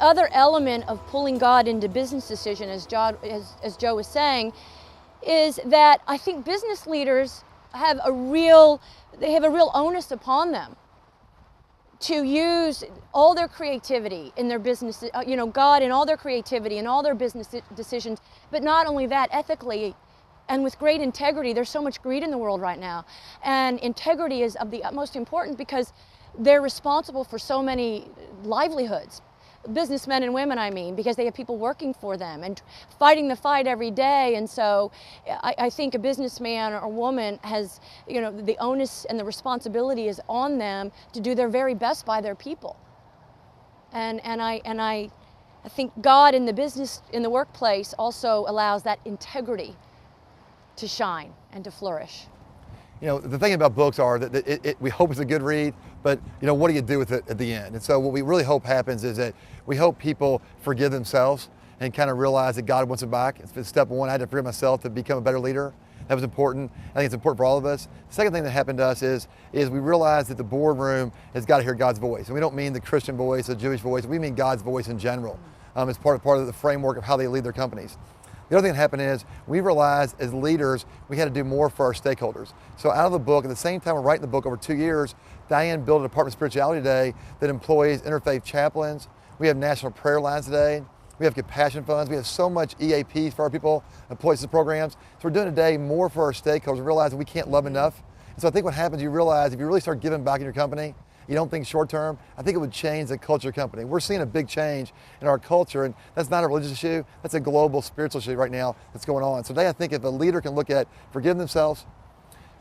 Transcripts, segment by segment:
other element of pulling God into business decision, as Joe was saying, is that I think business leaders have a real onus upon them to use all their creativity in their business, God in all their creativity and all their business decisions, but not only that, ethically and with great integrity. There's so much greed in the world right now, and integrity is of the utmost importance because they're responsible for so many livelihoods. Businessmen and women, I mean, because they have people working for them and fighting the fight every day. And so I think a businessman or woman has, the onus and the responsibility is on them to do their very best by their people. And I think God in the business, in the workplace, also allows that integrity to shine and to flourish. The thing about books are that we hope it's a good read, but what do you do with it at the end? And so what we really hope happens is that we hope people forgive themselves and kind of realize that God wants them back. It's been step one. I had to forgive myself to become a better leader. That was important. I think it's important for all of us. The second thing that happened to us is we realized that the boardroom has got to hear God's voice. And we don't mean the Christian voice, the Jewish voice. We mean God's voice in general. It's part of the framework of how they lead their companies. The other thing that happened is we realized as leaders we had to do more for our stakeholders. So out of the book, at the same time we're writing the book over 2 years, Dianne built a Department of Spirituality today that employs interfaith chaplains. We have national prayer lines today. We have compassion funds. We have so much EAPs for our people, employees and programs. So we're doing today more for our stakeholders. We realize that we can't love enough. And so I think what happens, you realize if you really start giving back in your company, you don't think short term, I think it would change the culture of the company. We're seeing a big change in our culture, and that's not a religious issue, that's a global spiritual issue right now that's going on. So today I think if a leader can look at forgiving themselves,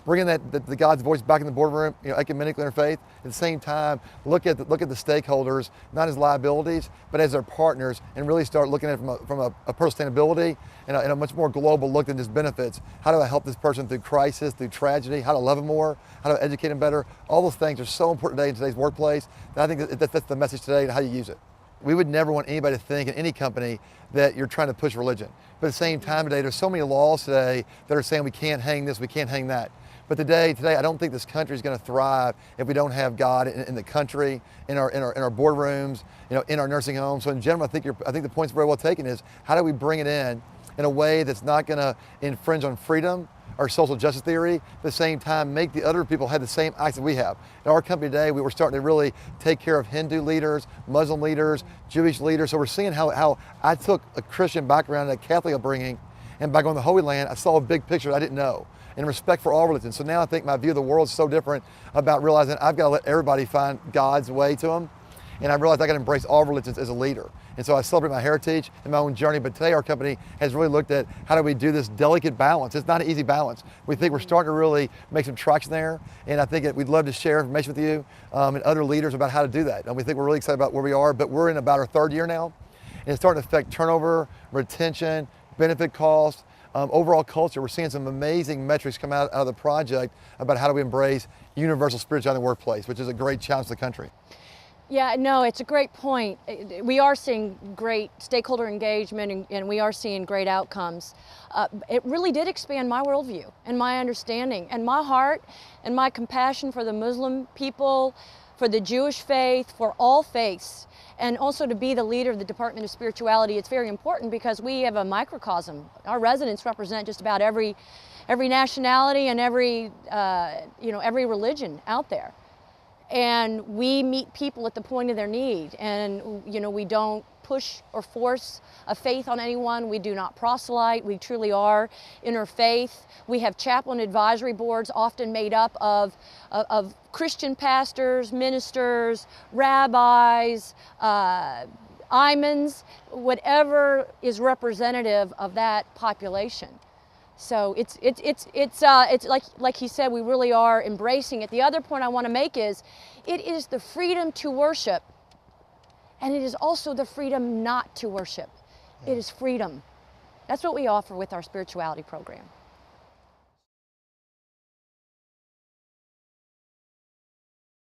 bringing the God's voice back in the boardroom, ecumenically interfaith, at the same time, look at the stakeholders, not as liabilities, but as their partners, and really start looking at it from a personal sustainability and a much more global look than just benefits. How do I help this person through crisis, through tragedy? How to love them more? How to educate them better? All those things are so important today in today's workplace. And I think that's the message today and how you use it. We would never want anybody to think in any company that you're trying to push religion. But at the same time today, there's so many laws today that are saying we can't hang this, we can't hang that. But today, I don't think this country is going to thrive if we don't have God in the country, in our boardrooms, in our nursing homes. So in general, I think the point's very well taken. Is how do we bring it in a way that's not going to infringe on freedom or social justice theory, at the same time make the other people have the same access we have. In our company today, we were starting to really take care of Hindu leaders, Muslim leaders, Jewish leaders. So we're seeing how I took a Christian background and a Catholic upbringing, and by going to the Holy Land, I saw a big picture that I didn't know. And respect for all religions. So now I think my view of the world is so different about realizing I've got to let everybody find God's way to them. And I realized I got to embrace all religions as a leader. And so I celebrate my heritage and my own journey. But today our company has really looked at how do we do this delicate balance. It's not an easy balance. We think we're starting to really make some traction there. And I think that we'd love to share information with you and other leaders about how to do that. And we think we're really excited about where we are, but we're in about our 3rd year now. And it's starting to affect turnover, retention, benefit costs, overall culture. We're seeing some amazing metrics come out of the project about how do we embrace universal spirituality in the workplace, which is a great challenge to the country. Yeah, no, it's a great point. We are seeing great stakeholder engagement and we are seeing great outcomes. It really did expand my worldview and my understanding and my heart and my compassion for the Muslim people, for the Jewish faith, for all faiths. And also to be the leader of the Department of Spirituality, it's very important because we have a microcosm. Our residents represent just about every nationality and every religion out there. And we meet people at the point of their need. And, we don't push or force a faith on anyone. We do not proselyte. We truly are interfaith. We have chaplain advisory boards often made up of Christian pastors, ministers, rabbis, imams, whatever is representative of that population. So it's like he said, we really are embracing it. The other point I want to make is it is the freedom to worship, and it is also the freedom not to worship. It is freedom. That's what we offer with our spirituality program.